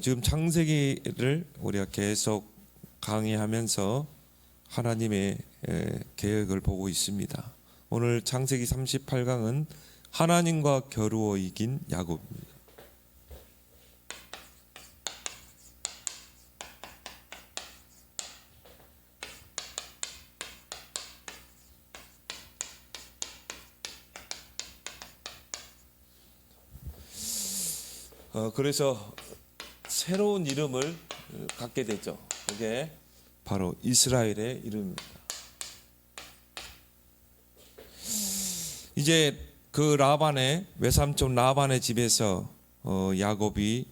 지금 창세기를 우리가 계속 강의하면서 하나님의 계획을 보고 있습니다. 오늘 창세기 38강은 하나님과 겨루어 이긴 야곱입니다. 그래서 새로운 이름을 갖게 되죠. 그게 바로 이스라엘의 이름입니다. 이제 그 라반의 외삼촌 라반의 집에서 야곱이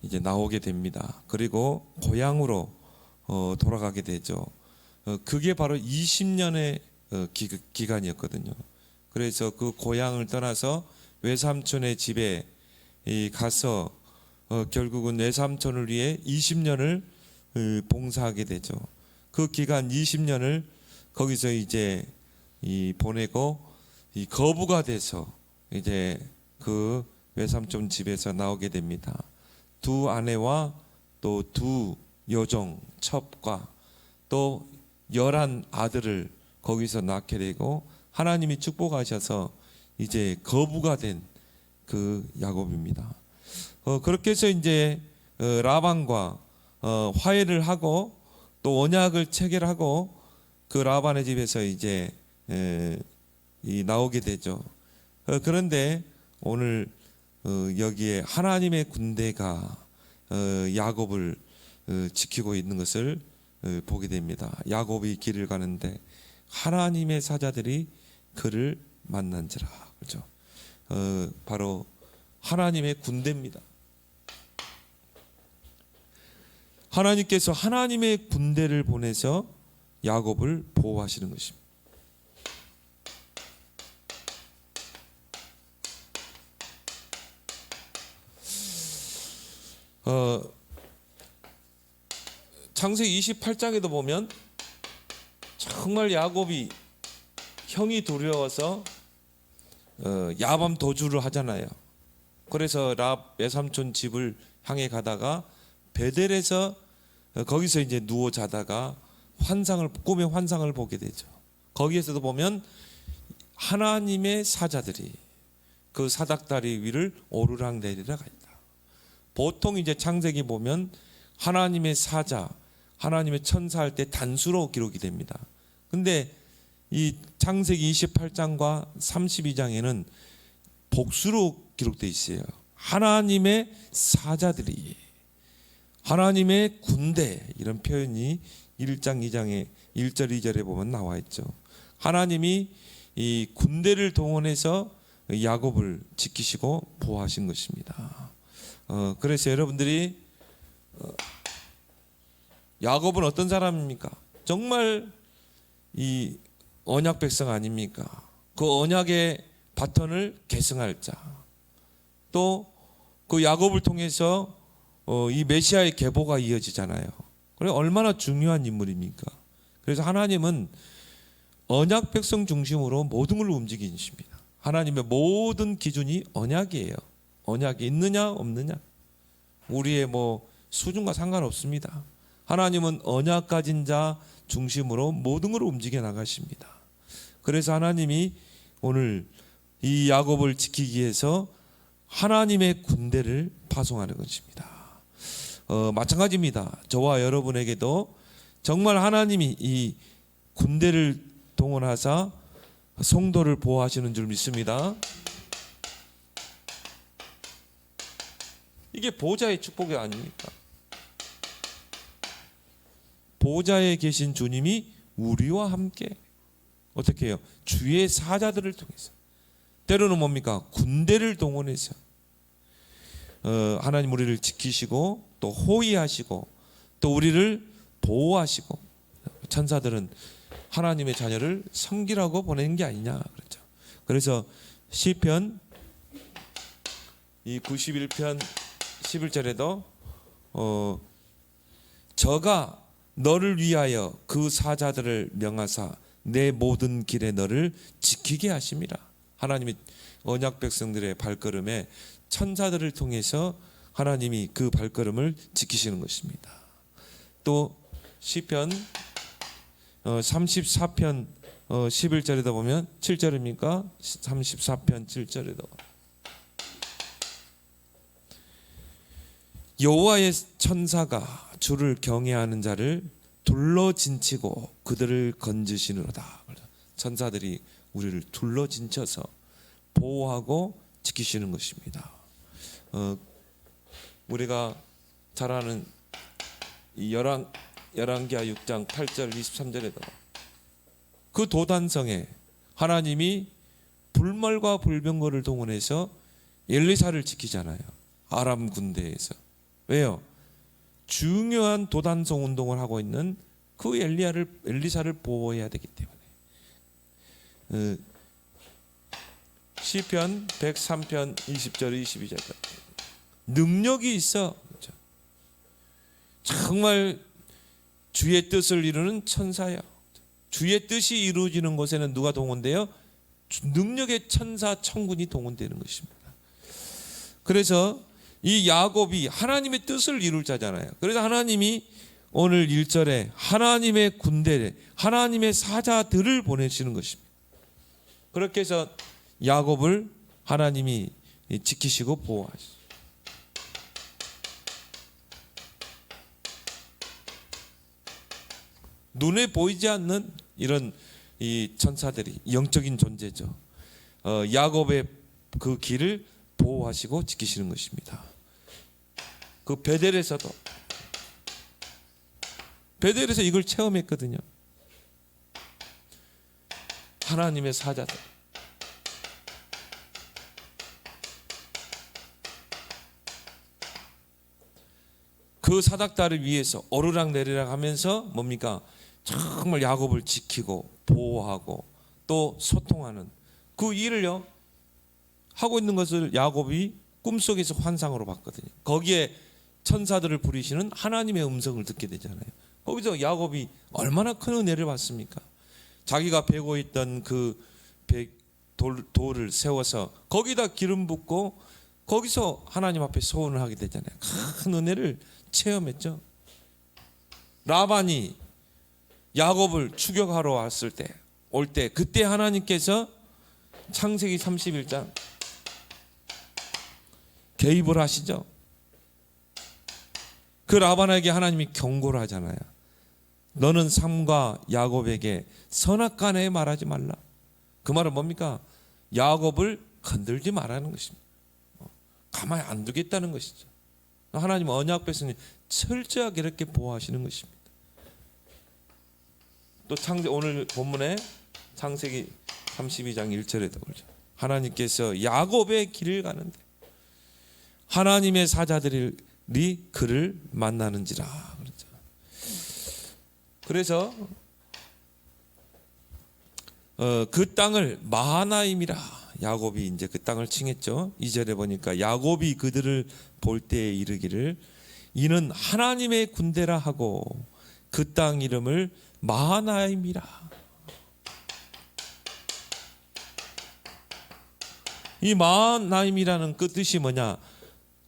이제 나오게 됩니다. 그리고 고향으로 돌아가게 되죠. 그게 바로 20년의 기간이었거든요. 그래서 그 고향을 떠나서 외삼촌의 집에 가서 결국은 외삼촌을 위해 20년을 봉사하게 되죠. 그 기간 20년을 거기서 이제 보내고 거부가 돼서 이제 그 외삼촌 집에서 나오게 됩니다. 두 아내와 또 두 여종 첩과 또 11 아들을 거기서 낳게 되고 하나님이 축복하셔서 이제 거부가 된 그 야곱입니다. 그렇게 해서 이제 라반과 화해를 하고 또 언약을 체결하고 그 라반의 집에서 이제 나오게 되죠. 그런데 오늘 여기에 하나님의 군대가 야곱을 지키고 있는 것을 보게 됩니다. 야곱이 길을 가는데 하나님의 사자들이 그를 만난지라. 그렇죠. 바로 하나님의 군대입니다. 하나님께서 하나님의 군대를 보내서 야곱을 보호하시는 것입니다. 창세기 28장에도 보면 정말 야곱이 형이 두려워서 야밤 도주를 하잖아요. 그래서 외삼촌 집을 향해 가다가 베델에서 거기서 이제 누워 자다가 꿈의 환상을 보게 되죠. 거기에서도 보면 하나님의 사자들이 그 사닥다리 위를 오르락내리락 한다. 보통 이제 창세기 보면 하나님의 사자, 하나님의 천사 할 때 단수로 기록이 됩니다. 근데 이 창세기 28장과 32장에는 복수로 기록되어 있어요. 하나님의 사자들이, 하나님의 군대, 이런 표현이 1장 2장에 1절 2절에 보면 나와 있죠. 하나님이 이 군대를 동원해서 야곱을 지키시고 보호하신 것입니다. 그래서 여러분들이 야곱은 어떤 사람입니까? 정말 이 언약 백성 아닙니까? 그 언약의 바톤을 계승할 자. 또 그 야곱을 통해서 이 메시아의 계보가 이어지잖아요. 그래 얼마나 중요한 인물입니까? 그래서 하나님은 언약 백성 중심으로 모든 걸 움직이십니다. 하나님의 모든 기준이 언약이에요. 언약이 있느냐 없느냐, 우리의 수준과 상관없습니다. 하나님은 언약 가진 자 중심으로 모든 걸 움직여 나가십니다. 그래서 하나님이 오늘 이 야곱을 지키기 위해서 하나님의 군대를 파송하는 것입니다. 마찬가지입니다. 저와 여러분에게도 정말 하나님이 이 군대를 동원하사 성도를 보호하시는 줄 믿습니다. 이게 보좌의 축복이 아닙니까? 보좌에 계신 주님이 우리와 함께 어떻게 해요? 주의 사자들을 통해서, 때로는 뭡니까? 군대를 동원해서 하나님 우리를 지키시고 또 호위하시고 또 우리를 보호하시고, 천사들은 하나님의 자녀를 섬기라고 보내는 게 아니냐 그렇죠. 그래서 시편 이 91편 11절에도 저가 너를 위하여 그 사자들을 명하사 내 모든 길에 너를 지키게 하심이라. 하나님이 언약 백성들의 발걸음에 천사들을 통해서 하나님이 그 발걸음을 지키시는 것입니다. 또 시편 34편 11절에다 보면 7절입니까? 34편 7절에도 여호와의 천사가 주를 경외하는 자를 둘러진치고 그들을 건지시느로다. 천사들이 우리를 둘러진쳐서 보호하고 지키시는 것입니다. 우리가 잘 아는 이 열왕기하 6장 8절 23절에도 그 도단성에 하나님이 불말과 불병거를 동원해서 엘리사를 지키잖아요. 아람 군대에서. 왜요? 중요한 도단성 운동을 하고 있는 그 엘리사를 보호해야 되기 때문에. 시편 103편 20절 22절 능력이 있어. 정말 주의 뜻을 이루는 천사야. 주의 뜻이 이루어지는 곳에는 누가 동원돼요? 능력의 천사 천군이 동원되는 것입니다. 그래서 이 야곱이 하나님의 뜻을 이룰 자잖아요. 그래서 하나님이 오늘 1절에 하나님의 군대, 하나님의 사자들을 보내시는 것입니다. 그렇게 해서 야곱을 하나님이 지키시고 보호하시죠. 눈에 보이지 않는 이런 이 천사들이 영적인 존재죠. 야곱의 그 길을 보호하시고 지키시는 것입니다. 그 베델에서 이걸 체험했거든요. 하나님의 사자들. 그 사닥다를 위해서 오르락 내리락 하면서 뭡니까? 정말 야곱을 지키고 보호하고 또 소통하는 그 일을요 하고 있는 것을 야곱이 꿈속에서 환상으로 봤거든요. 거기에 천사들을 부리시는 하나님의 음성을 듣게 되잖아요. 거기서 야곱이 얼마나 큰 은혜를 받습니까? 자기가 베고 있던 그 돌을 세워서 거기다 기름 붓고 거기서 하나님 앞에 소원을 하게 되잖아요. 큰 은혜를 체험했죠. 라반이 야곱을 추격하러 왔을 때, 그때 하나님께서 창세기 31장 개입을 하시죠. 그 라반에게 하나님이 경고를 하잖아요. 너는 삼가 야곱에게 선악간에 말하지 말라. 그 말은 뭡니까? 야곱을 건들지 말라는 것입니다. 가만히 안 두겠다는 것이죠. 하나님은 언약 백성이 철저하게 이렇게 보호하시는 것입니다. 또 오늘 본문에 창세기 32장 1절에도 그러죠. 하나님께서 야곱의 길을 가는데 하나님의 사자들이 그를 만나는지라 그러죠. 그래서 그 땅을 마하나임이라 야곱이 이제 그 땅을 칭했죠. 2절에 보니까 야곱이 그들을 볼 때에 이르기를 이는 하나님의 군대라 하고 그 땅 이름을 마하나임이라. 이 마하나임이라는 그 뜻이 뭐냐?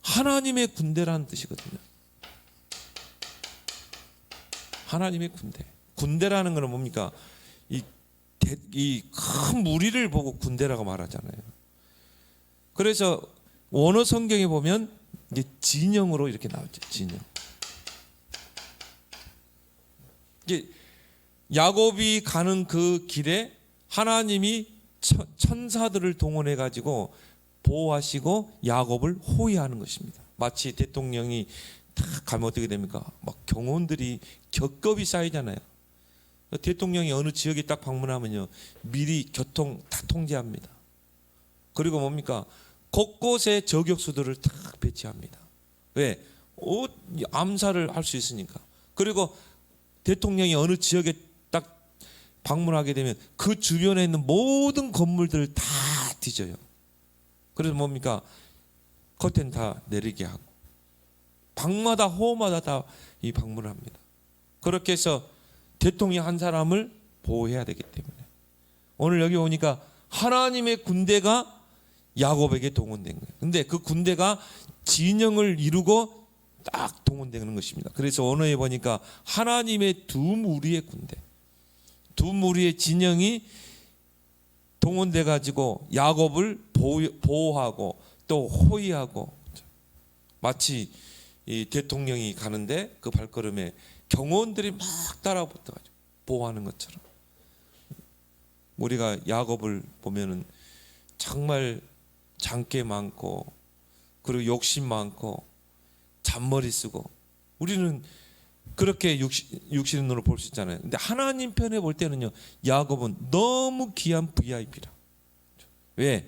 하나님의 군대라는 뜻이거든요. 하나님의 군대. 군대라는 것은 뭡니까? 이 큰 무리를 보고 군대라고 말하잖아요. 그래서 원어 성경에 보면 이게 진영으로 이렇게 나오죠. 진영. 이게 야곱이 가는 그 길에 하나님이 천사들을 동원해 가지고 보호하시고 야곱을 호위하는 것입니다. 마치 대통령이 딱 가면 어떻게 됩니까? 막 경호원들이 겹겹이 쌓이잖아요. 대통령이 어느 지역에 딱 방문하면요 미리 교통 다 통제합니다. 그리고 뭡니까? 곳곳에 저격수들을 딱 배치합니다. 왜? 암살을 할 수 있으니까. 그리고 대통령이 어느 지역에 딱 방문하게 되면 그 주변에 있는 모든 건물들을 다 뒤져요. 그래서 뭡니까? 커튼 다 내리게 하고 방마다 호마다 다 이 방문을 합니다. 그렇게 해서 대통령 한 사람을 보호해야 되기 때문에 오늘 여기 오니까 하나님의 군대가 야곱에게 동원된 거예요. 근데 그 군대가 진영을 이루고 딱 동원되는 것입니다. 그래서 언어에 보니까 하나님의 두 무리의 군대, 두 무리의 진영이 동원돼 가지고 야곱을 보호하고 또 호위하고, 마치 이 대통령이 가는데 그 발걸음에 경호원들이 막 따라붙어가지고 보호하는 것처럼, 우리가 야곱을 보면은 정말 장깨 많고 그리고 욕심 많고 잔머리 쓰고, 우리는 그렇게 육신의 눈으로 볼 수 있잖아요. 근데 하나님 편에 볼 때는요, 야곱은 너무 귀한 VIP라. 왜?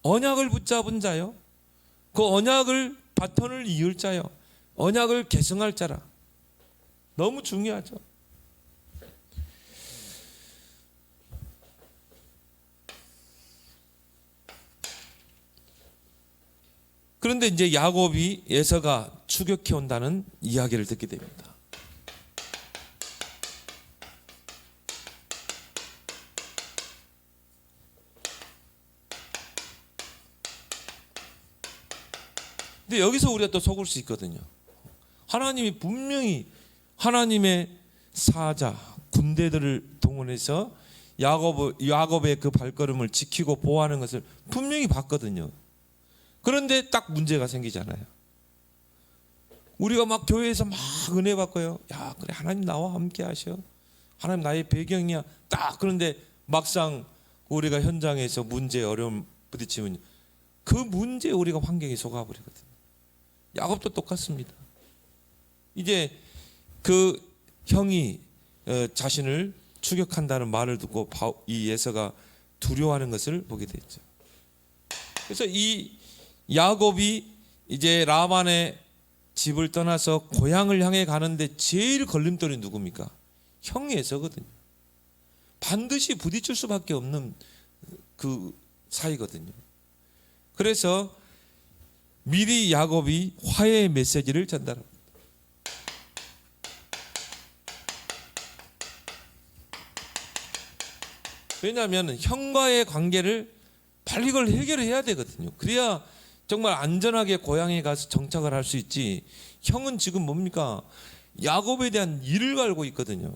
언약을 붙잡은 자요, 그 언약을 바톤을 이을 자요, 언약을 계승할 자라. 너무 중요하죠. 그런데 이제 야곱이 에서가 추격해 온다는 이야기를 듣게 됩니다. 근데 여기서 우리가 또 속을 수 있거든요. 하나님이 분명히 하나님의 사자 군대들을 동원해서 야곱의 그 발걸음을 지키고 보호하는 것을 분명히 봤거든요. 그런데 딱 문제가 생기잖아요. 우리가 막 교회에서 막 은혜 받고요, 야 그래 하나님 나와 함께 하셔, 하나님 나의 배경이야, 딱. 그런데 막상 우리가 현장에서 문제 어려움 부딪히면 그 문제에 우리가 환경에 속아버리거든요. 야곱도 똑같습니다. 이제 그 형이 자신을 추격한다는 말을 듣고 이 에서가 두려워하는 것을 보게 됐죠. 그래서 이 야곱이 이제 라반의 집을 떠나서 고향을 향해 가는데 제일 걸림돌이 누굽니까? 형 에서거든요. 반드시 부딪힐 수밖에 없는 그 사이거든요. 그래서 미리 야곱이 화해의 메시지를 전달합니다. 왜냐하면 형과의 관계를 빨리 이걸 해결해야 되거든요. 그래야 정말 안전하게 고향에 가서 정착을 할 수 있지. 형은 지금 뭡니까? 야곱에 대한 일을 갈고 있거든요.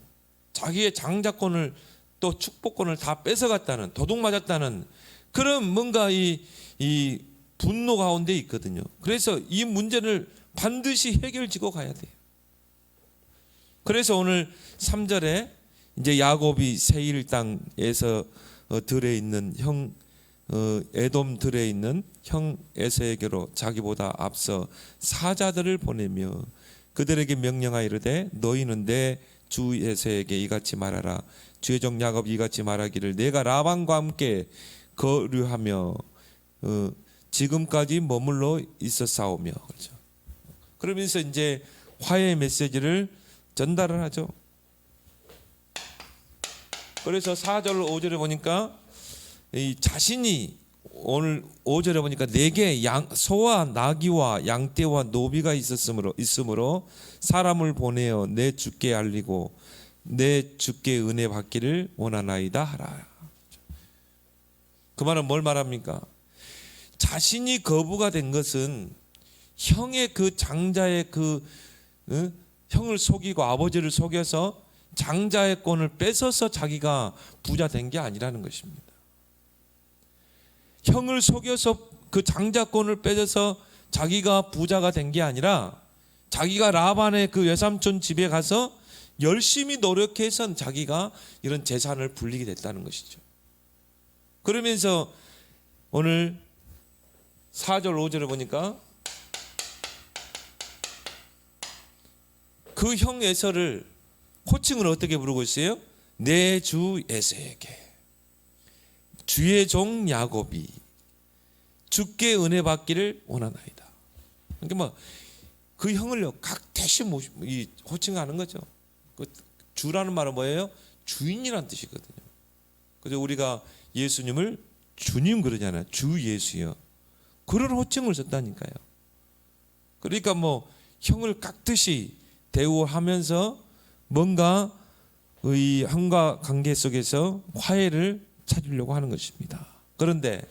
자기의 장자권을 또 축복권을 다 뺏어갔다는, 도둑맞았다는 그런 뭔가 이 분노 가운데 있거든요. 그래서 이 문제를 반드시 해결지고 가야 돼요. 그래서 오늘 3절에 이제 야곱이 세일 땅에서 들에 있는 형 에돔 들에 있는 형 에서에게로 자기보다 앞서 사자들을 보내며 그들에게 명령하여 이르되 너희는 내 주 에서에게 이같이 말하라. 주의 종 야곱이 이같이 말하기를 내가 라반과 함께 거류하며 지금까지 머물러 있었사오며. 그렇죠. 그러면서 이제 화해의 메시지를 전달을 하죠. 그래서 4절 5절에 보니까 이 자신이, 오늘 5절에 보니까 내게 소와 나귀와 양떼와 노비가 있으므로 사람을 보내어 내 주께 알리고 내 주께 은혜 받기를 원하나이다 하라. 그 말은 뭘 말합니까? 자신이 거부가 된 것은 형의 그 장자의 형을 속이고 아버지를 속여서 장자의 권을 뺏어서 자기가 부자 된 게 아니라는 것입니다. 형을 속여서 그 장자권을 뺏어서 자기가 부자가 된 게 아니라 자기가 라반의 그 외삼촌 집에 가서 열심히 노력해서 자기가 이런 재산을 불리게 됐다는 것이죠. 그러면서 오늘 4절 5절을 보니까 그 형 에서를 호칭을 어떻게 부르고 있어요? 내 주 에서에게 주의 종 야곱이 주께 은혜 받기를 원하나이다. 그러니까 뭐 그 형을요 각대시 호칭하는 거죠. 그 주라는 말은 뭐예요? 주인이란 뜻이거든요. 그래서 우리가 예수님을 주님 그러잖아요. 주 예수요. 그런 호칭을 썼다니까요. 그러니까 뭐 형을 깍듯이 대우하면서 뭔가 이 형과 관계 속에서 화해를 찾으려고 하는 것입니다. 그런데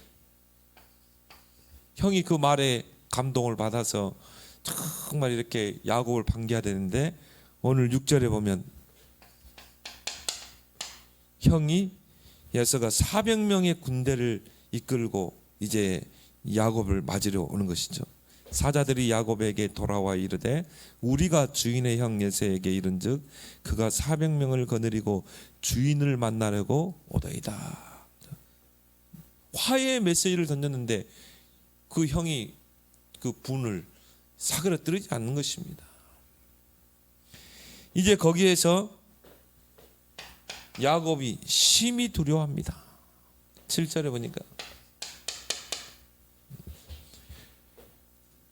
형이 그 말에 감동을 받아서 정말 이렇게 야곱을 반겨야 되는데 오늘 6절에 보면 형이 에서가 400명의 군대를 이끌고 이제 야곱을 맞으려 오는 것이죠. 사자들이 야곱에게 돌아와 이르되 우리가 주인의 형 에서에게 이른즉 그가 400명을 거느리고 주인을 만나려고 오더이다. 화해의 메시지를 던졌는데 그 형이 그 분을 사그러뜨리지 않는 것입니다. 이제 거기에서 야곱이 심히 두려워합니다. 7절에 보니까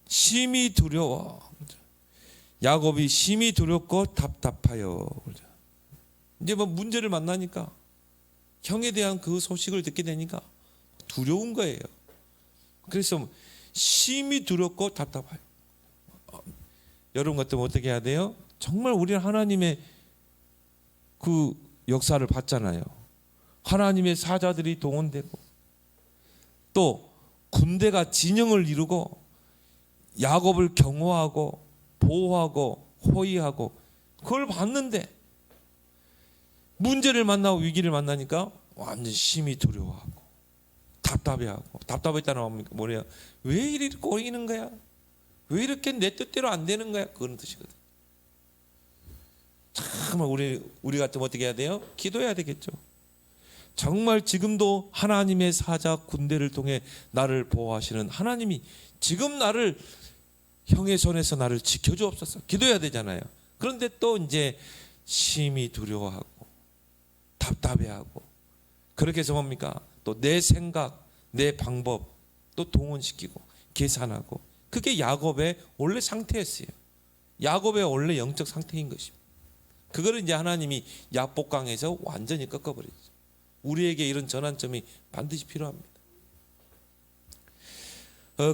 심히 두려워. 야곱이 심히 두렵고 답답하여. 이제 뭐 문제를 만나니까 형에 대한 그 소식을 듣게 되니까 두려운 거예요. 그래서 심히 두렵고 답답해요. 여러분 같으면 어떻게 해야 돼요? 정말 우리는 하나님의 그 역사를 봤잖아요. 하나님의 사자들이 동원되고 또 군대가 진영을 이루고 야곱을 경호하고 보호하고 호위하고 그걸 봤는데 문제를 만나고 위기를 만나니까 완전 심히 두려워하고 답답해하고 답답했다는 뭐래요? 왜 이렇게 꼬이는 거야? 왜 이렇게 내 뜻대로 안 되는 거야? 그런 뜻이거든. 정말 우리 같으면 어떻게 해야 돼요? 기도해야 되겠죠. 정말 지금도 하나님의 사자 군대를 통해 나를 보호하시는 하나님이 지금 나를 형의 손에서 나를 지켜주옵소서 기도해야 되잖아요. 그런데 또 이제 심히 두려워하고 답답해하고 그렇게 해서 뭡니까? 또 내 생각, 내 방법 또 동원시키고 계산하고 그게 야곱의 원래 상태였어요. 야곱의 원래 영적 상태인 것입니다. 그거를 이제 하나님이 야복강에서 완전히 꺾어버렸죠. 우리에게 이런 전환점이 반드시 필요합니다.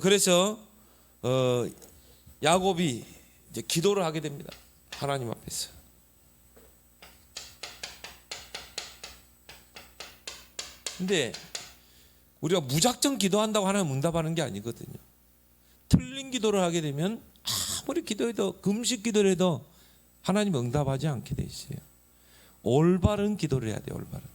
그래서 야곱이 이제 기도를 하게 됩니다. 하나님 앞에서. 근데 우리가 무작정 기도한다고 하나님 응답하는 게 아니거든요. 틀린 기도를 하게 되면 아무리 기도해도 금식 기도를 해도 하나님 응답하지 않게 돼 있어요. 올바른 기도를 해야 돼요. 올바른.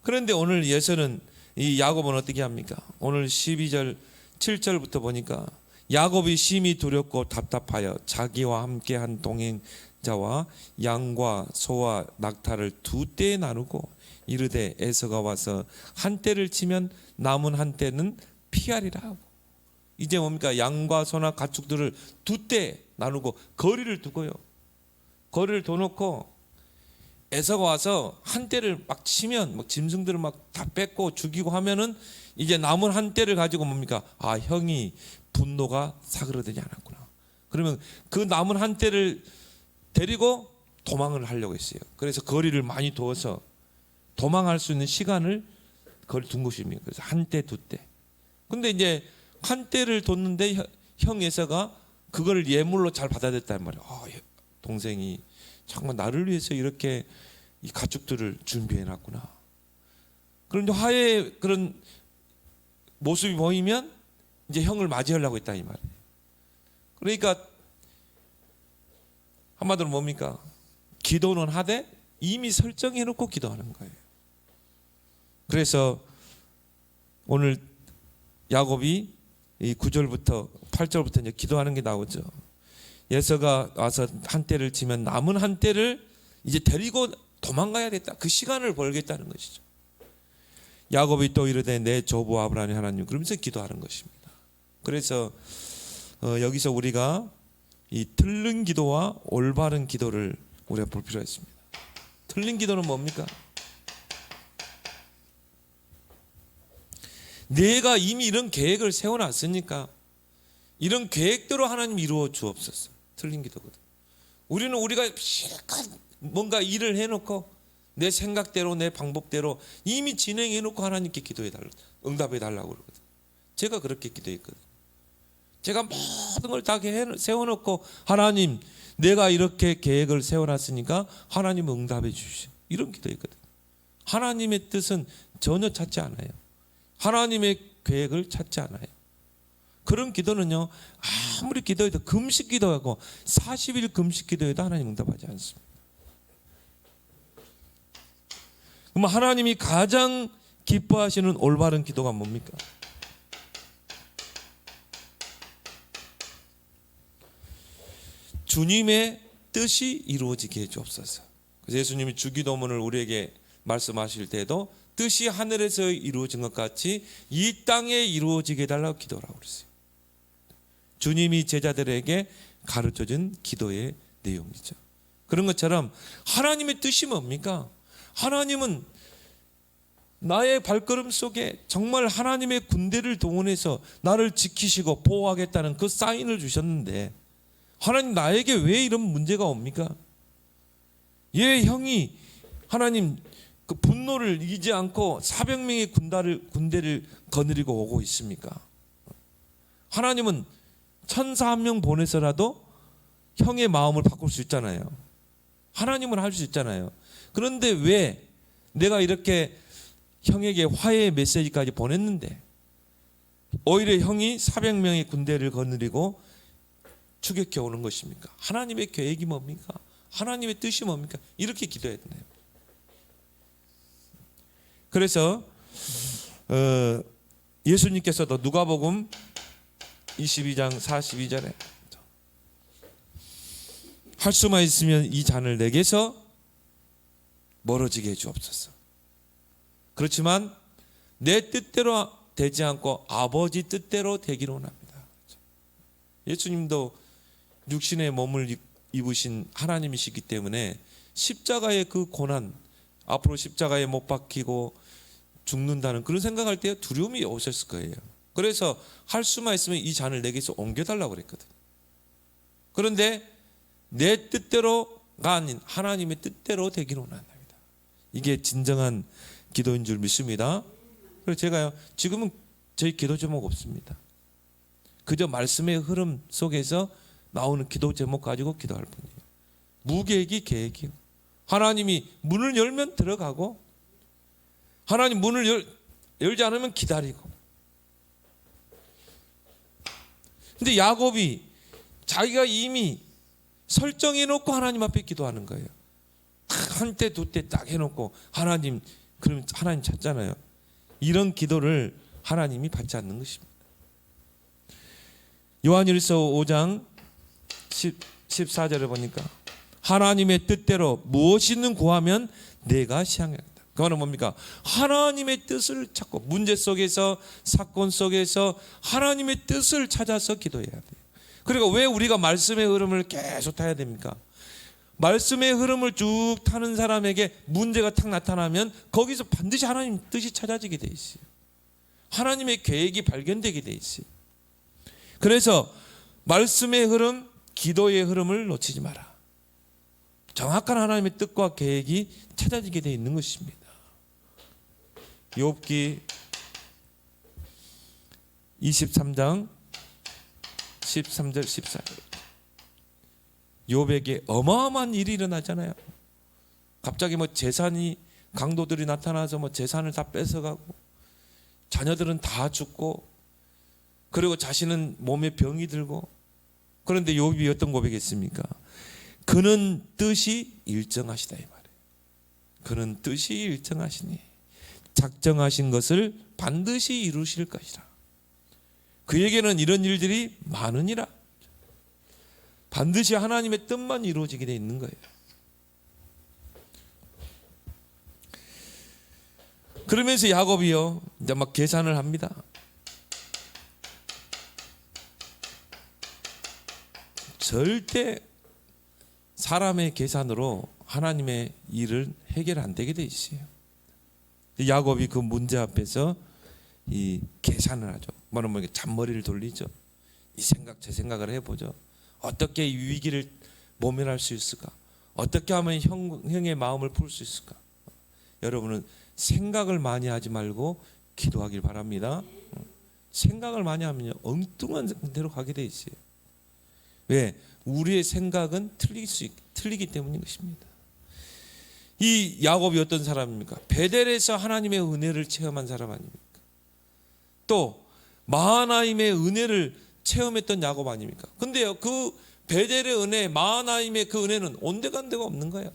그런데 오늘 예서는 이 야곱은 어떻게 합니까? 오늘 12절 7절부터 보니까 야곱이 심히 두렵고 답답하여 자기와 함께한 동행자와 양과 소와 낙타를 두 떼에 나누고 이르되 에서가 와서 한 떼를 치면 남은 한 떼는 피하리라 하고 이제 뭡니까? 양과 소나 가축들을 두 떼 나누고 거리를 두고요. 거리를 둬놓고 에서가 와서 한 떼를 막 치면 막 짐승들을 막 다 뺏고 죽이고 하면은 이제 남은 한 떼를 가지고 뭡니까? 아, 형이 분노가 사그러들지 않았구나. 그러면 그 남은 한 떼를 데리고 도망을 하려고 했어요. 그래서 거리를 많이 두어서 도망할 수 있는 시간을 거리 둔 것입니다. 그래서 한 떼, 두 떼. 근데 이제 한 떼를 뒀는데 형 에서가 그걸 예물로 잘 받아들였단 말이에요. 동생이 정말 나를 위해서 이렇게 이 가축들을 준비해 놨구나. 그런데 화해의 그런 모습이 보이면 이제 형을 맞이하려고 했다 이 말이에요. 그러니까 한마디로 뭡니까? 기도는 하되 이미 설정해 놓고 기도하는 거예요. 그래서 오늘 야곱이 이 9절부터 8절부터 이제 기도하는 게 나오죠. 에서가 와서 한 떼를 치면 남은 한 떼를 이제 데리고 도망가야겠다. 그 시간을 벌겠다는 것이죠. 야곱이 또 이르되 내 조부 아브라함의 하나님 그러면서 기도하는 것입니다. 그래서 여기서 우리가 이 틀린 기도와 올바른 기도를 우리가 볼 필요가 있습니다. 틀린 기도는 뭡니까? 내가 이미 이런 계획을 세워놨으니까 이런 계획대로 하나님 이루어 주옵소서. 틀린 기도거든. 우리는 우리가 실컷 뭔가 일을 해놓고 내 생각대로 내 방법대로 이미 진행해놓고 하나님께 기도해달라, 응답해달라고 그러거든. 제가 그렇게 기도했거든. 제가 모든 걸 다 세워놓고 하나님 내가 이렇게 계획을 세워놨으니까 하나님 응답해 주시오. 이런 기도했거든. 하나님의 뜻은 전혀 찾지 않아요. 하나님의 계획을 찾지 않아요. 그런 기도는요, 아무리 기도해도 금식 기도하고 40일 금식 기도해도 하나님 응답하지 않습니다. 그럼 하나님이 가장 기뻐하시는 올바른 기도가 뭡니까? 주님의 뜻이 이루어지게 해주옵소서. 그래서 예수님이 주기도문을 우리에게 말씀하실 때도 뜻이 하늘에서 이루어진 것 같이 이 땅에 이루어지게 해달라고 기도하라고 그랬어요. 주님이 제자들에게 가르쳐준 기도의 내용이죠. 그런 것처럼 하나님의 뜻이 뭡니까? 하나님은 나의 발걸음 속에 정말 하나님의 군대를 동원해서 나를 지키시고 보호하겠다는 그 사인을 주셨는데 하나님 나에게 왜 이런 문제가 옵니까? 얘 형이 하나님 그 분노를 이기지 않고 400명의 군대를 거느리고 오고 있습니까? 하나님은 천사 한 명 보내서라도 형의 마음을 바꿀 수 있잖아요. 하나님은 할 수 있잖아요. 그런데 왜 내가 이렇게 형에게 화해의 메시지까지 보냈는데 오히려 형이 400명의 군대를 거느리고 추격해 오는 것입니까? 하나님의 계획이 뭡니까? 하나님의 뜻이 뭡니까? 이렇게 기도해야 되네요. 그래서 예수님께서도 누가복음 22장 42절에 할 수만 있으면 이 잔을 내게서 멀어지게 해주옵소서. 그렇지만 내 뜻대로 되지 않고 아버지 뜻대로 되기를 원합니다. 예수님도 육신의 몸을 입으신 하나님이시기 때문에 십자가의 그 고난, 앞으로 십자가에 못 박히고 죽는다는 그런 생각할 때 두려움이 오셨을 거예요. 그래서 할 수만 있으면 이 잔을 내게서 옮겨달라고 그랬거든. 그런데 내 뜻대로가 아닌 하나님의 뜻대로 되기를 원합니다. 이게 진정한 기도인 줄 믿습니다. 그래서 제가요, 지금은 저희 기도 제목 없습니다. 그저 말씀의 흐름 속에서 나오는 기도 제목 가지고 기도할 뿐이에요. 무계획이 계획이요. 하나님이 문을 열면 들어가고 하나님 문을 열지 않으면 기다리고. 근데 야곱이 자기가 이미 설정해 놓고 하나님 앞에 기도하는 거예요. 한때 두 때 딱 해놓고 하나님, 그러면 하나님 찾잖아요. 이런 기도를 하나님이 받지 않는 것입니다. 요한일서 5장 14절에 보니까 하나님의 뜻대로 무엇이든 구하면 내가 시행하겠다. 그거는 뭡니까? 하나님의 뜻을 찾고 문제 속에서 사건 속에서 하나님의 뜻을 찾아서 기도해야 돼요. 그리고 왜 우리가 말씀의 흐름을 계속 타야 됩니까? 말씀의 흐름을 쭉 타는 사람에게 문제가 탁 나타나면 거기서 반드시 하나님 뜻이 찾아지게 돼 있어요. 하나님의 계획이 발견되게 돼 있어요. 그래서 말씀의 흐름, 기도의 흐름을 놓치지 마라. 정확한 하나님의 뜻과 계획이 찾아지게 돼 있는 것입니다. 욥기 23장 13절 14절 욥에게 어마어마한 일이 일어나잖아요. 갑자기 뭐 재산이 강도들이 나타나서 뭐 재산을 다 뺏어가고 자녀들은 다 죽고 그리고 자신은 몸에 병이 들고. 그런데 욥이 어떤 고백했습니까? 그는 뜻이 일정하시다 이 말이에요. 그는 뜻이 일정하시니 작정하신 것을 반드시 이루실 것이라. 그에게는 이런 일들이 많으니라. 반드시 하나님의 뜻만 이루어지게 돼 있는 거예요. 그러면서 야곱이요 이제 막 계산을 합니다. 절대 사람의 계산으로 하나님의 일을 해결 안 되게 돼 있어요. 야곱이 그 문제 앞에서 이 계산을 하죠. 뭐냐면 잔머리를 돌리죠. 이 생각 저 생각을 해보죠. 어떻게 이 위기를 모면할 수 있을까? 어떻게 하면 형의 마음을 풀 수 있을까? 여러분은 생각을 많이 하지 말고 기도하길 바랍니다. 생각을 많이 하면요 엉뚱한 대로 가게 돼 있어요. 왜? 우리의 생각은 틀리기 때문인 것입니다. 이 야곱이 어떤 사람입니까? 베델에서 하나님의 은혜를 체험한 사람 아닙니까? 또 마하나임의 은혜를 체험했던 야곱 아닙니까? 근데요, 그 베델의 은혜, 마하나임의 그 은혜는 온데간데가 없는 거예요.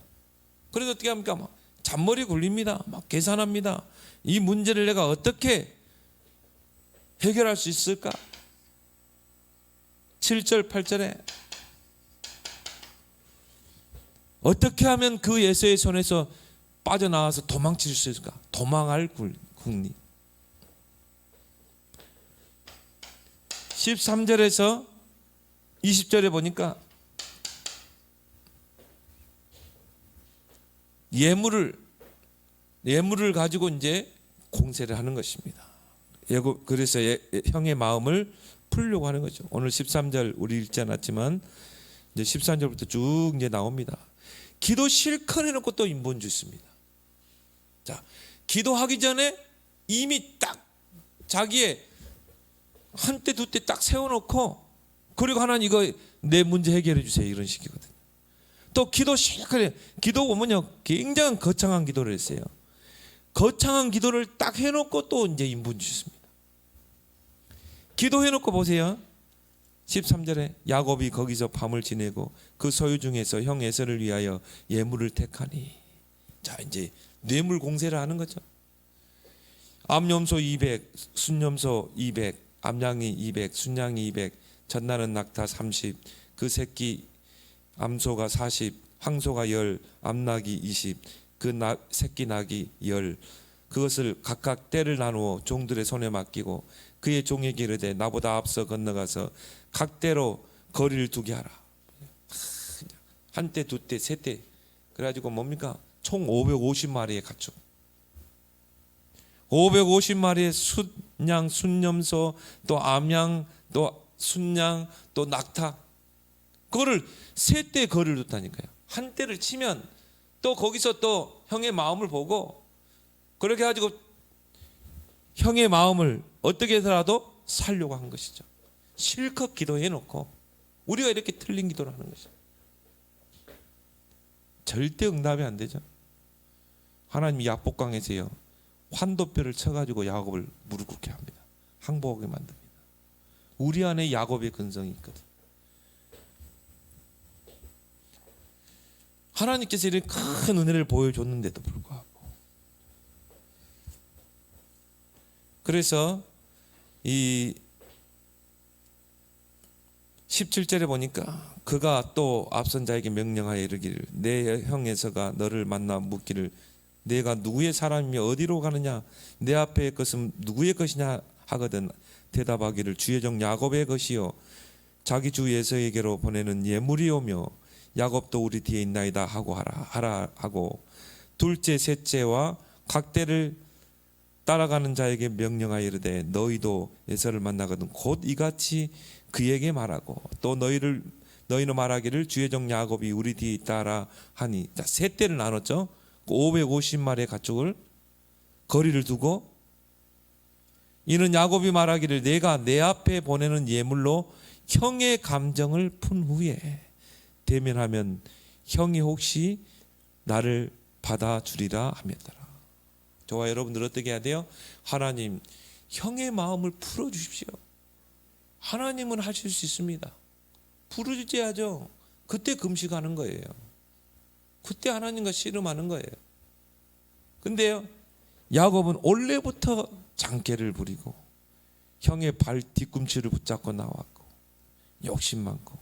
그래서 어떻게 합니까? 막 잔머리 굴립니다. 막 계산합니다. 이 문제를 내가 어떻게 해결할 수 있을까? 7절 8절에 어떻게 하면 그 에서의 손에서 빠져나와서 도망칠 수 있을까? 도망할 궁리. 13절에서 20절에 보니까 예물을 가지고 이제 공세를 하는 것입니다. 그래서 형의 마음을 풀려고 하는 거죠. 오늘 13절 우리 읽지 않았지만 이제 13절부터 쭉 이제 나옵니다. 기도 실컷 해놓고 또 인본 주습니다. 자, 기도하기 전에 이미 딱 자기의 한때 두 때 딱 세워놓고, 그리고 하나님 이거 내 문제 해결해 주세요, 이런 식이거든요. 또 기도 실컷 해. 기도 보면요, 굉장히 거창한 기도를 했어요. 거창한 기도를 딱 해놓고 또 이제 인본 주습니다. 기도해놓고 보세요. 13절에 야곱이 거기서 밤을 지내고 그 소유 중에서 형 에서를 위하여 예물을 택하니. 자, 이제 뇌물 공세를 하는 거죠. 암염소 200, 순염소 200, 암양이 200, 순양이 200, 젖나는 낙타 30, 그 새끼 암소가 40, 황소가 10, 암낙이 20, 그 새끼 낙이 10. 그것을 각각 떼를 나누어 종들의 손에 맡기고 그의 종에게 이르되 나보다 앞서 건너가서 각 떼로 거리를 두게 하라. 한 떼, 두 떼, 세 떼. 그래가지고 뭡니까? 총 550마리의 가축, 550마리의 순양, 순염소, 또 암양, 또 순양, 또 낙타. 그거를 세 떼 거리를 뒀다니까요. 한 떼를 치면 또 거기서 또 형의 마음을 보고, 그렇게 해가지고 형의 마음을 어떻게 해서라도 살려고 한 것이죠. 실컷 기도해놓고 우리가 이렇게 틀린 기도를 하는 것이죠. 절대 응답이 안 되죠. 하나님이 약복강에서요, 환도뼈를 쳐가지고 야곱을 무릎 꿇게 합니다. 항복하게 만듭니다. 우리 안에 야곱의 근성이 있거든. 하나님께서 이런 큰 은혜를 보여줬는데도 불구하고, 그래서 이 17절에 보니까 그가 또 앞선 자에게 명령하여 이르기를 내 형 에서가 너를 만나 묻기를 내가 누구의 사람이며 어디로 가느냐, 내 앞에 것은 누구의 것이냐 하거든 대답하기를 주의 종 야곱의 것이요 자기 주 에서에게로 보내는 예물이오며 야곱도 우리 뒤에 있나이다 하고 하라 하고, 둘째 셋째와 각대를 따라가는 자에게 명령하여 이르되 너희도 에서를 만나거든 곧 이같이 그에게 말하고, 또 너희는 말하기를 주의 종 야곱이 우리 뒤에 있다라 하니. 자, 세 떼를 나눴죠. 550마리의 가축을 거리를 두고, 이는 야곱이 말하기를 내가 내 앞에 보내는 예물로 형의 감정을 푼 후에 대면하면 형이 혹시 나를 받아주리라 하였더라. 저와 여러분들 어떻게 해야 돼요? 하나님, 형의 마음을 풀어주십시오. 하나님은 하실 수 있습니다. 풀어주셔야죠. 그때 금식하는 거예요. 그때 하나님과 씨름하는 거예요. 근데요, 야곱은 원래부터 장계를 부리고 형의 발 뒤꿈치를 붙잡고 나왔고 욕심 많고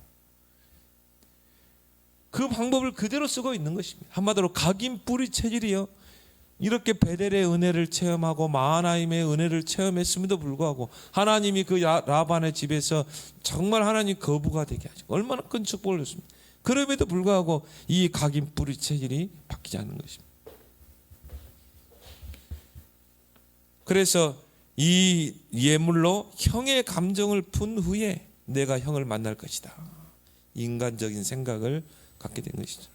그 방법을 그대로 쓰고 있는 것입니다. 한마디로 각인 뿌리 체질이요. 이렇게 베델의 은혜를 체험하고 마하나임의 은혜를 체험했음에도 불구하고 하나님이 그 라반의 집에서 정말 하나님 거부가 되게 하죠. 얼마나 큰 축복을 줬습니다. 그럼에도 불구하고 이 각인 뿌리 체질이 바뀌지 않는 것입니다. 그래서 이 예물로 형의 감정을 푼 후에 내가 형을 만날 것이다. 인간적인 생각을 갖게 된 것이죠.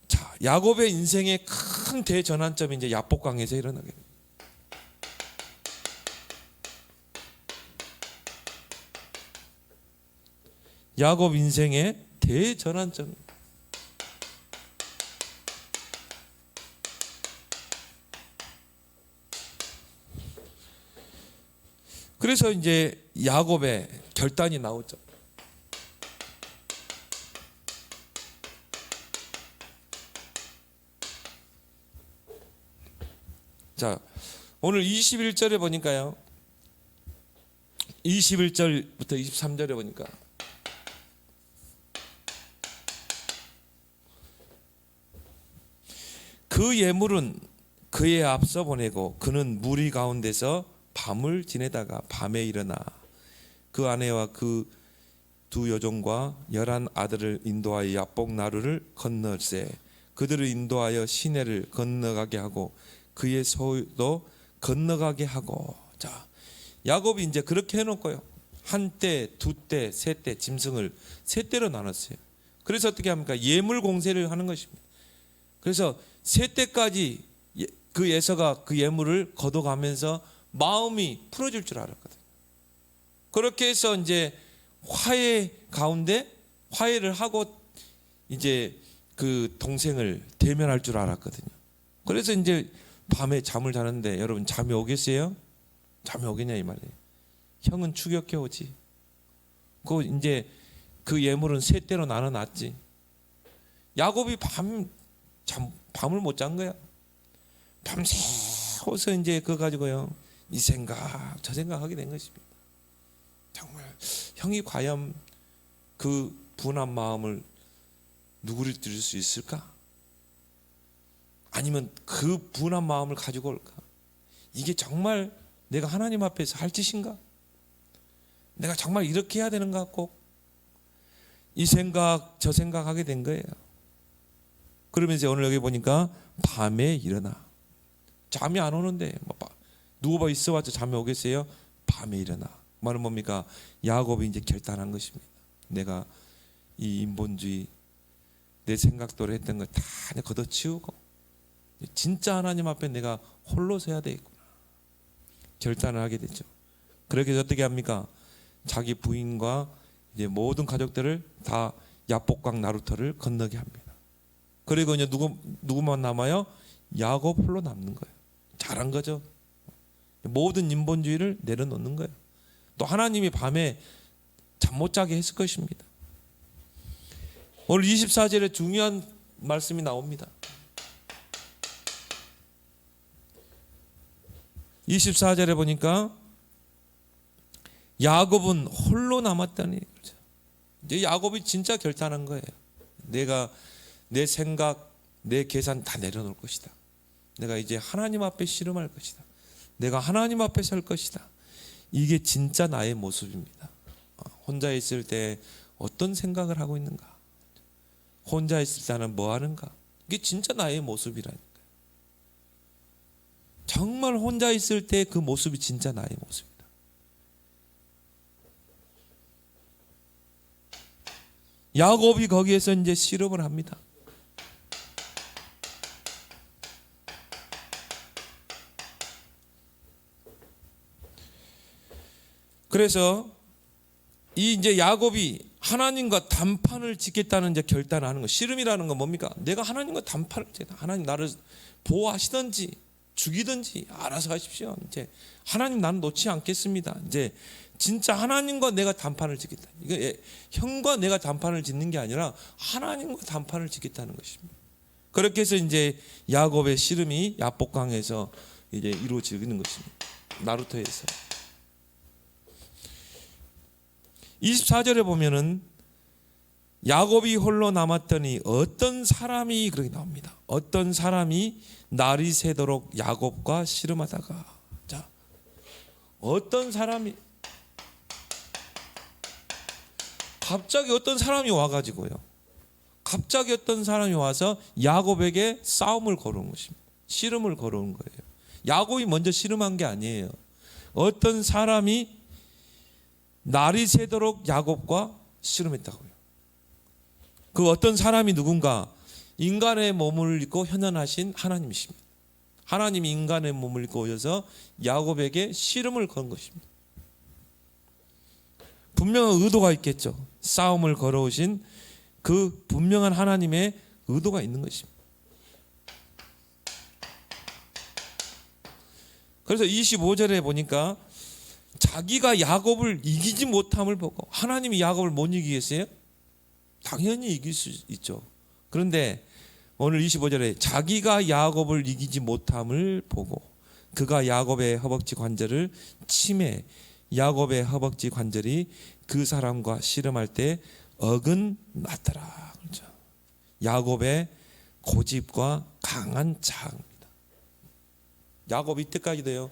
자, 야곱의 인생의 큰 대전환점이 이제 야복강에서 일어나게 됩니다. 야곱 인생의 대전환점. 그래서 이제 야곱의 결단이 나오죠. 자, 오늘 21절에 보니까요. 21절부터 23절에 보니까 그 예물은 그에 앞서 보내고 그는 무리 가운데서 밤을 지내다가 밤에 일어나 그 아내와 그 두 여종과 11 아들을 인도하여 야복 나루를 건널세 그들을 인도하여 시내를 건너가게 하고 그의 소도 건너가게 하고. 자, 야곱이 이제 그렇게 해놓고요. 한때, 두때, 세때 짐승을 세 때로 나눴어요. 그래서 어떻게 합니까? 예물 공세를 하는 것입니다. 그래서 세 때까지 그 에서가 그 예물을 걷어가면서 마음이 풀어질 줄 알았거든요. 그렇게 해서 이제 화해 가운데 화해를 하고 이제 그 동생을 대면할 줄 알았거든요. 그래서 이제 밤에 잠을 자는데 여러분 잠이 오겠어요? 잠이 오겠냐 이 말이에요. 형은 추격해 오지. 그 이제 그 예물은 세 때로 나눠놨지. 야곱이 밤을 못 잔 거야. 밤새워서 이제 그거 가지고요 이 생각 저 생각하게 된 것입니다. 정말 형이 과연 그 분한 마음을 누구를 드릴 수 있을까? 아니면 그 분한 마음을 가지고 올까? 이게 정말 내가 하나님 앞에서 할 짓인가? 내가 정말 이렇게 해야 되는가? 꼭 이 생각 저 생각하게 된 거예요. 그러면서 오늘 여기 보니까 밤에 일어나. 잠이 안 오는데 누워 있어봤자 잠이 오겠어요? 밤에 일어나. 말은 뭡니까? 야곱이 이제 결단한 것입니다. 내가 이 인본주의 내 생각대로 했던 걸 다 걷어치우고 진짜 하나님 앞에 내가 홀로 서야 되겠구나. 결단을 하게 되죠. 그렇게 해서 어떻게 합니까? 자기 부인과 이제 모든 가족들을 다 야복강 나루터를 건너게 합니다. 그리고 이제 누구만 남아요? 야곱 홀로 남는 거예요. 잘한 거죠. 모든 인본주의를 내려놓는 거예요. 또 하나님이 밤에 잠 못 자게 했을 것입니다. 오늘 24절에 중요한 말씀이 나옵니다. 24절에 보니까 야곱은 홀로 남았다니. 이제 야곱이 진짜 결단한 거예요. 내가 내 생각, 내 계산 다 내려놓을 것이다. 내가 이제 하나님 앞에 씨름할 것이다. 내가 하나님 앞에 설 것이다. 이게 진짜 나의 모습입니다. 혼자 있을 때 어떤 생각을 하고 있는가? 혼자 있을 때는 뭐 하는가? 이게 진짜 나의 모습이라니까요. 정말 혼자 있을 때 그 모습이 진짜 나의 모습이다. 야곱이 거기에서 이제 씨름을 합니다. 그래서 이 이제 야곱이 하나님과 단판을 짓겠다는 이제 결단을 하는 거. 씨름이라는 건 뭡니까? 내가 하나님과 단판을 짓겠다. 하나님 나를 보호하시든지 죽이든지 알아서 하십시오. 이제 하나님 나는 놓지 않겠습니다. 이제 진짜 하나님과 내가 단판을 짓겠다. 이거 형과 내가 단판을 짓는 게 아니라 하나님과 단판을 짓겠다는 것입니다. 그렇게 해서 이제 야곱의 씨름이 야복강에서 이제 이루어지는 것입니다. 나루터에서. 24절에 보면은 야곱이 홀로 남았더니 어떤 사람이 그렇게 나옵니다. 어떤 사람이 날이 새도록 야곱과 씨름하다가. 자, 어떤 사람이 갑자기 어떤 사람이 와가지고요. 갑자기 어떤 사람이 와서 야곱에게 싸움을 걸어온 것입니다. 씨름을 걸어온 거예요. 야곱이 먼저 씨름한 게 아니에요. 어떤 사람이 날이 새도록 야곱과 씨름했다고요. 그 어떤 사람이 누군가? 인간의 몸을 입고 현현하신 하나님이십니다. 하나님이 인간의 몸을 입고 오셔서 야곱에게 씨름을 건 것입니다. 분명한 의도가 있겠죠. 싸움을 걸어오신 그 분명한 하나님의 의도가 있는 것입니다. 그래서 25절에 보니까 자기가 야곱을 이기지 못함을 보고 하나님이 야곱을 못 이기겠어요? 당연히 이길 수 있죠. 그런데 오늘 25절에 자기가 야곱을 이기지 못함을 보고 그가 야곱의 허벅지 관절을 치매 야곱의 허벅지 관절이 그 사람과 씨름할 때 어긋났더라. 그렇죠? 야곱의 고집과 강한 자아입니다. 야곱이 이때까지도요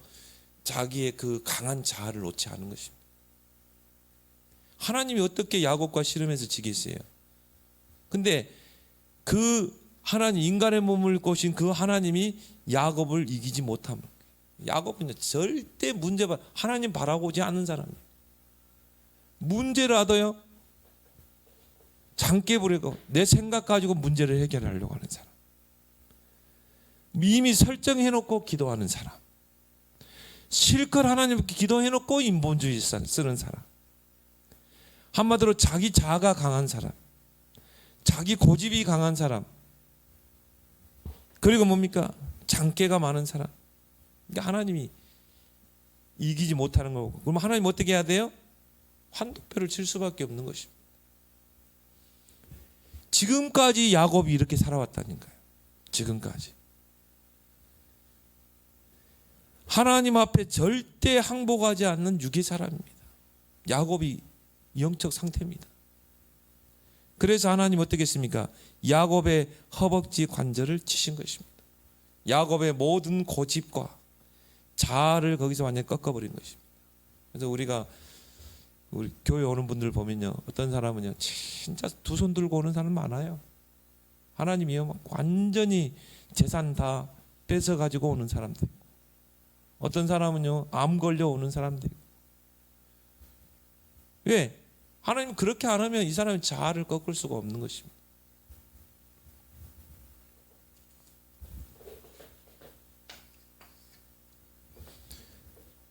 자기의 그 강한 자아를 놓지 않은 것입니다. 하나님이 어떻게 야곱과 씨름해서 지겠어요? 근데 그 하나님 인간의 몸을 꼬신 그 하나님이 야곱을 이기지 못함. 야곱은 절대 하나님 바라보지 않는 사람이에요. 문제라도요 장깨 부리고 내 생각 가지고 문제를 해결하려고 하는 사람. 이미 설정해놓고 기도하는 사람. 실컷 하나님께 기도해놓고 인본주의 쓰는 사람. 한마디로 자기 자아가 강한 사람. 자기 고집이 강한 사람. 그리고 뭡니까? 장깨가 많은 사람. 그러니까 하나님이 이기지 못하는 거고. 그럼 하나님 어떻게 해야 돼요? 환도표를 칠 수밖에 없는 것입니다. 지금까지 야곱이 이렇게 살아왔다니까요. 지금까지. 하나님 앞에 절대 항복하지 않는 육의 사람입니다. 야곱이 영적 상태입니다. 그래서 하나님 어떻게 했습니까? 야곱의 허벅지 관절을 치신 것입니다. 야곱의 모든 고집과 자아를 거기서 완전히 꺾어버린 것입니다. 그래서 우리 교회 오는 분들 보면요, 어떤 사람은요 진짜 두 손 들고 오는 사람 많아요. 하나님이요 완전히 재산 다 뺏어 가지고 오는 사람들. 어떤 사람은요 암 걸려 오는 사람들. 왜? 하나님 그렇게 안 하면 이 사람의 자아를 꺾을 수가 없는 것입니다.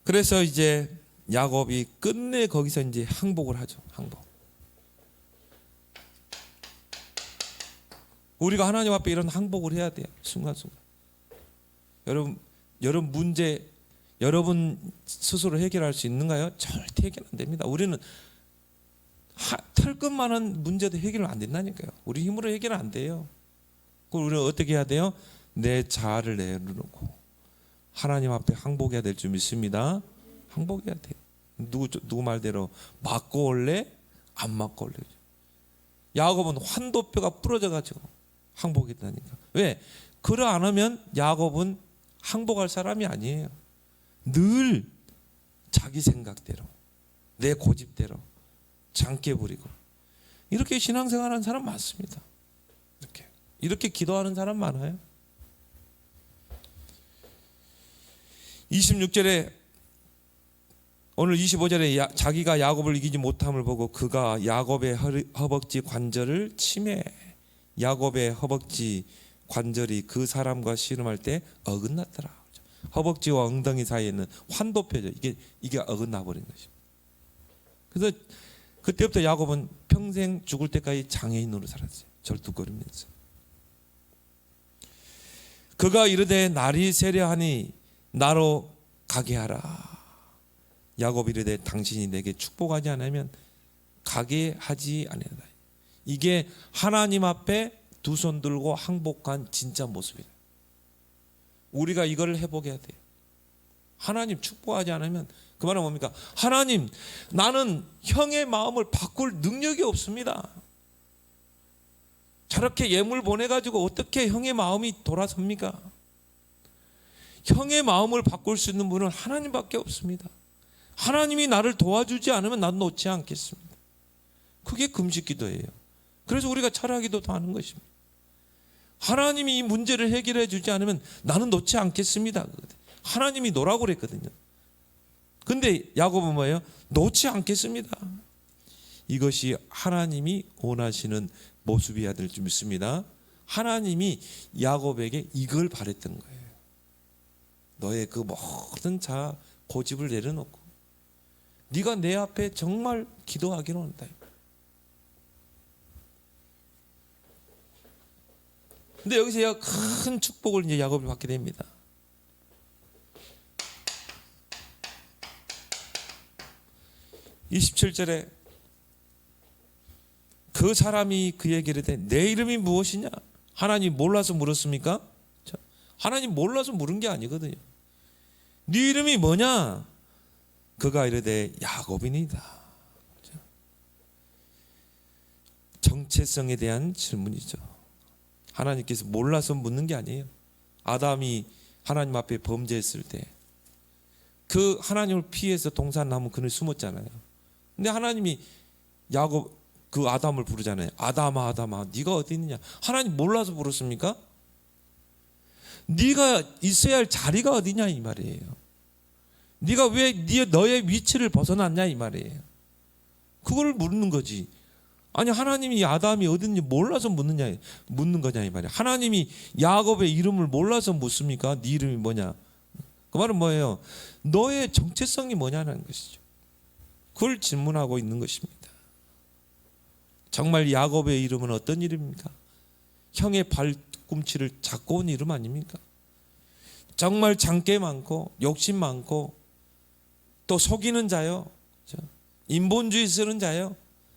그래서 이제 야곱이 끝내 거기서 이제 항복을 하죠. 항복. 우리가 하나님 앞에 이런 항복을 해야 돼요. 순간순간. 여러분 문제 여러분 스스로 해결할 수 있는가요? 절대 해결 안 됩니다. 우리는 털끝만한 문제도 해결 안 된다니까요. 우리 힘으로 해결 안 돼요. 그럼 우리는 어떻게 해야 돼요? 내 자아를 내려놓고 하나님 앞에 항복해야 될 줄 믿습니다. 항복해야 돼요. 누구 말대로 맞고 올래? 안 맞고 올래? 야곱은 환도뼈가 부러져가지고 항복했다니까. 왜? 그러 안 하면 야곱은 항복할 사람이 아니에요. 늘 자기 생각대로 내 고집대로 장깨 부리고 이렇게 신앙생활하는 사람 많습니다. 이렇게 기도하는 사람 많아요. 26절에 오늘 25절에 자기가 야곱을 이기지 못함을 보고 그가 야곱의 허벅지 관절을 치매 야곱의 허벅지 관절이 그 사람과 씨름할 때 어긋났더라. 허벅지와 엉덩이 사이에 있는 환도표죠. 이게 어긋나 버린 것입니다. 그래서 그때부터 야곱은 평생 죽을 때까지 장애인으로 살았어요. 절뚝거리면서. 그가 이르되 날이 세려하니 나로 가게 하라. 야곱이 이르되 당신이 내게 축복하지 않으면 가게 하지 아니하다. 이게 하나님 앞에 두 손 들고 항복한 진짜 모습이에요. 우리가 이걸 해보게 돼요. 하나님 축복하지 않으면 그 말은 뭡니까? 하나님 나는 형의 마음을 바꿀 능력이 없습니다. 저렇게 예물 보내가지고 어떻게 형의 마음이 돌아섭니까? 형의 마음을 바꿀 수 있는 분은 하나님밖에 없습니다. 하나님이 나를 도와주지 않으면 난 놓지 않겠습니다. 그게 금식기도예요. 그래서 우리가 철학기도도 하는 것입니다. 하나님이 이 문제를 해결해 주지 않으면 나는 놓지 않겠습니다. 하나님이 놓으라고 그랬거든요. 근데 야곱은 뭐예요? 놓지 않겠습니다. 이것이 하나님이 원하시는 모습이어야 될 줄 믿습니다. 하나님이 야곱에게 이걸 바랬던 거예요. 너의 그 모든 자아 고집을 내려놓고 네가 내 앞에 정말 기도하기로 한다. 근데 여기서 큰 축복을 이제 야곱이 받게 됩니다. 27절에 그 사람이 그에게 이르되 내 이름이 무엇이냐? 하나님 몰라서 물었습니까? 하나님 몰라서 물은 게 아니거든요. 네 이름이 뭐냐? 그가 이르되 야곱이니이다. 정체성에 대한 질문이죠. 하나님께서 몰라서 묻는 게 아니에요. 아담이 하나님 앞에 범죄했을 때 그 하나님을 피해서 동산나무 그늘 숨었잖아요. 근데 하나님이 야곱 그 아담을 부르잖아요. 아담아 아담아 네가 어디 있느냐? 하나님 몰라서 부르습니까? 네가 있어야 할 자리가 어디냐 이 말이에요. 네가 왜 너의 위치를 벗어났냐 이 말이에요. 그걸 묻는 거지. 아니 하나님이 아담이 어딘지 몰라서 묻는 거냐 이 말이에요. 하나님이 야곱의 이름을 몰라서 묻습니까? 네 이름이 뭐냐? 그 말은 뭐예요? 너의 정체성이 뭐냐는 것이죠. 그걸 질문하고 있는 것입니다. 정말 야곱의 이름은 어떤 이름입니까? 형의 발꿈치를 잡고 온 이름 아닙니까? 정말 장깨 많고 욕심 많고 또 속이는 자요, 인본주의 쓰는 자요,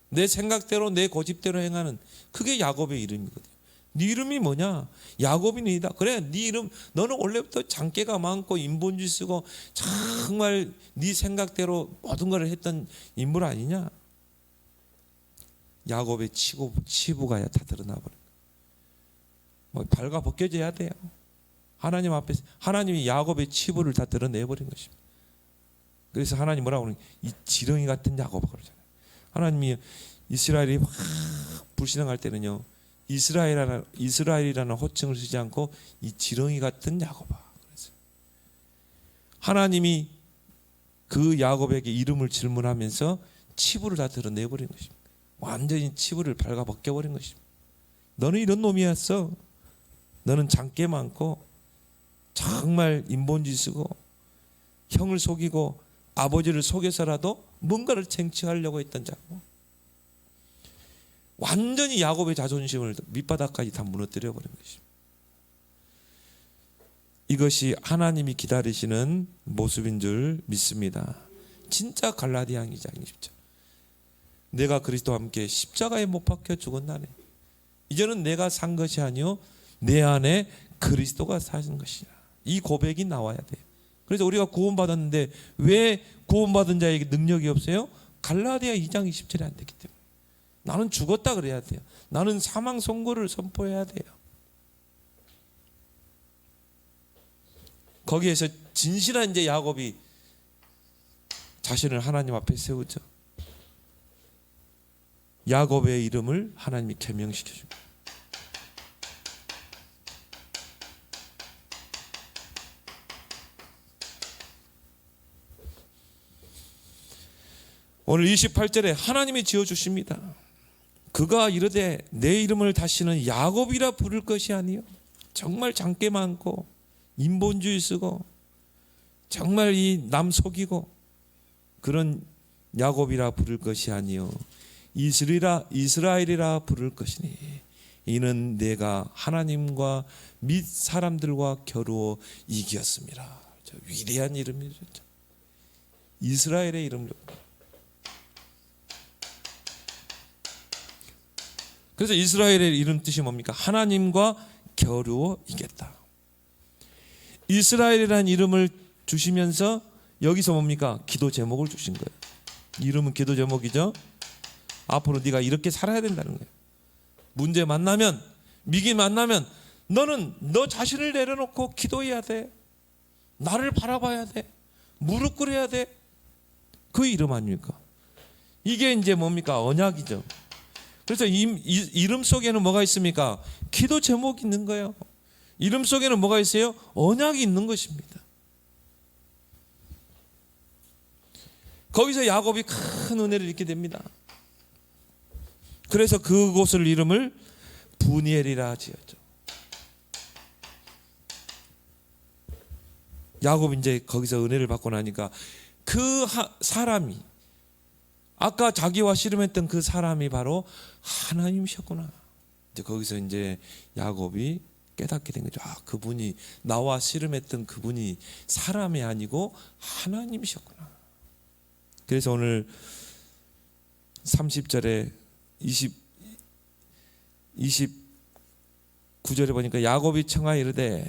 내 생각대로 내 고집대로 행하는, 그게 야곱의 이름이거든요. 네 이름이 뭐냐? 야곱이니다. 그래, 네 이름, 너는 원래부터 장깨가 많고 인본주의 쓰고 정말 네 생각대로 모든 걸 했던 인물 아니냐? 야곱의 치부가 다 드러나 버린 거예요. 발가 벗겨져야 돼요. 하나님 앞에 하나님이 야곱의 치부를 다 드러내버린 것입니다. 그래서 하나님 뭐라고 그러냐? 이 지렁이 같은 야곱아 그러잖아요. 하나님이 이스라엘이 막 불신앙할 때는요, 이스라엘이라는 호칭을 쓰지 않고 이 지렁이 같은 야곱아 그랬어요. 하나님이 그 야곱에게 이름을 질문하면서 치부를 다 드러내버린 것입니다. 완전히 치부를 발가 벗겨버린 것입니다. 너는 이런 놈이었어. 너는 장깨 많고 정말 인본주의 쓰고 형을 속이고 아버지를 속여서라도 뭔가를 쟁취하려고 했던 자고, 완전히 야곱의 자존심을 밑바닥까지 다 무너뜨려 버린 것입니다. 이것이 하나님이 기다리시는 모습인 줄 믿습니다. 진짜 갈라디아 2장 20절. 내가 그리스도와 함께 십자가에 못 박혀 죽었나니 이제는 내가 산 것이 아니요 내 안에 그리스도가 사신 것이냐. 이 고백이 나와야 돼요. 그래서 우리가 구원받았는데 왜 구원받은 자에게 능력이 없어요? 갈라디아 2장 20절이 안 되기 때문에. 나는 죽었다 그래야 돼요. 나는 사망 선고를 선포해야 돼요. 거기에서 진실한 이제 야곱이 자신을 하나님 앞에 세우죠. 야곱의 이름을 하나님이 개명시켜 줍니다. 오늘 28절에 하나님이 지어주십니다. 그가 이르되 내 이름을 다시는 야곱이라 부를 것이 아니요 정말 장깨 많고 인본주의 쓰고 정말 이 남 속이고 그런 야곱이라 부를 것이 아니요 이스라엘이라 부를 것이니 이는 내가 하나님과 및 사람들과 겨루어 이겼습니다. 위대한 이름이죠. 이스라엘의 이름으로. 그래서 이스라엘의 이름 뜻이 뭡니까? 하나님과 겨루어 이겼다. 이스라엘이라는 이름을 주시면서 여기서 뭡니까? 기도 제목을 주신 거예요. 이름은 기도 제목이죠. 앞으로 네가 이렇게 살아야 된다는 거예요. 문제 만나면, 위기 만나면 너는 너 자신을 내려놓고 기도해야 돼. 나를 바라봐야 돼. 무릎 꿇어야 돼. 그 이름 아닙니까? 이게 이제 뭡니까? 언약이죠. 그래서 이름 속에는 뭐가 있습니까? 기도 제목이 있는 거예요. 이름 속에는 뭐가 있어요? 언약이 있는 것입니다. 거기서 야곱이 큰 은혜를 입게 됩니다. 그래서 그곳을 이름을 브니엘이라 지었죠. 야곱이 이제 거기서 은혜를 받고 나니까 그 사람이, 아까 자기와 씨름했던 그 사람이 바로 하나님이셨구나. 이제 거기서 이제 야곱이 깨닫게 된 거죠. 아, 그분이, 나와 씨름했던 그분이 사람이 아니고 하나님이셨구나. 그래서 오늘 30절에 29절에 보니까 야곱이 청하여 이르되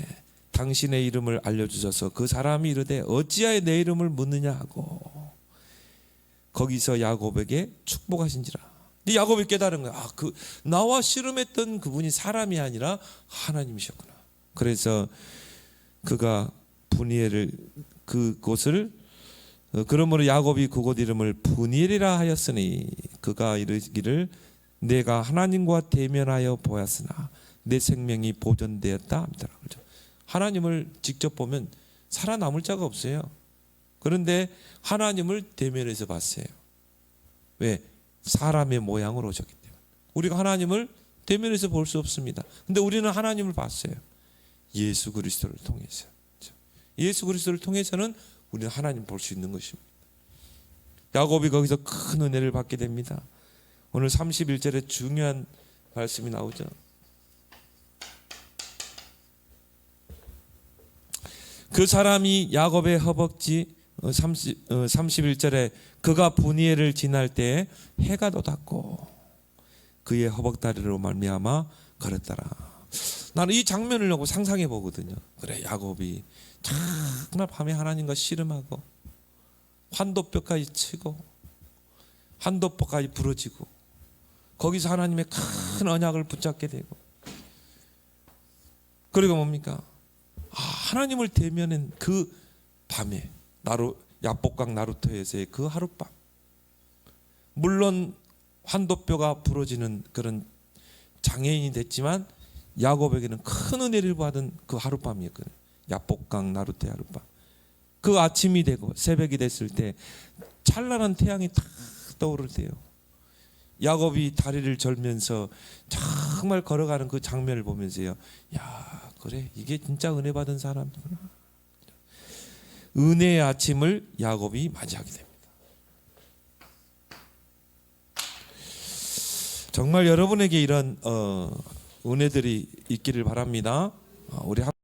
당신의 이름을 알려주셔서 그 사람이 이르되 어찌하여 내 이름을 묻느냐 하고 거기서 야곱에게 축복하신지라. 이 야곱이 깨달은 거야. 그 나와 씨름했던 그분이 사람이 아니라 하나님이셨구나. 그래서 그가 브니엘을 그곳을 그러므로 야곱이 그곳 이름을 브니엘이라 하였으니 그가 이르기를 내가 하나님과 대면하여 보았으나 내 생명이 보존되었다 합니다. 그렇죠? 하나님을 직접 보면 살아남을 자가 없어요. 그런데 하나님을 대면해서 봤어요. 왜? 사람의 모양으로 오셨기 때문에. 우리가 하나님을 대면해서 볼 수 없습니다. 근데 우리는 하나님을 봤어요. 예수 그리스도를 통해서. 그렇죠? 예수 그리스도를 통해서는 우리는 하나님 볼 수 있는 것입니다. 야곱이 거기서 큰 은혜를 받게 됩니다. 오늘 31절에 중요한 말씀이 나오죠. 그 사람이 야곱의 허벅지 31절에 그가 브니엘을 지날 때에 해가 돋았고 그의 허벅다리로 말미암아 걸었더라. 나는 이 장면을 보고 상상해 보거든요. 그래, 야곱이 정말 밤에 하나님과 씨름하고 환도뼈까지 치고 환도뼈까지 부러지고 거기서 하나님의 큰 언약을 붙잡게 되고 그리고 뭡니까? 하나님을 대면한 그 밤에 야복강 나루터에서의 그 하룻밤, 물론 환도뼈가 부러지는 그런 장애인이 됐지만 야곱에게는 큰 은혜를 받은 그 하룻밤이었거든요. 야복강 나루터의 하룻밤. 그 아침이 되고 새벽이 됐을 때 찬란한 태양이 탁 떠오를 때요. 야곱이 다리를 절면서 정말 걸어가는 그 장면을 보면서요. 야, 그래, 이게 진짜 은혜 받은 사람이구나. 은혜의 아침을 야곱이 맞이하게 됩니다. 정말 여러분에게 이런 은혜들이 있기를 바랍니다. 우리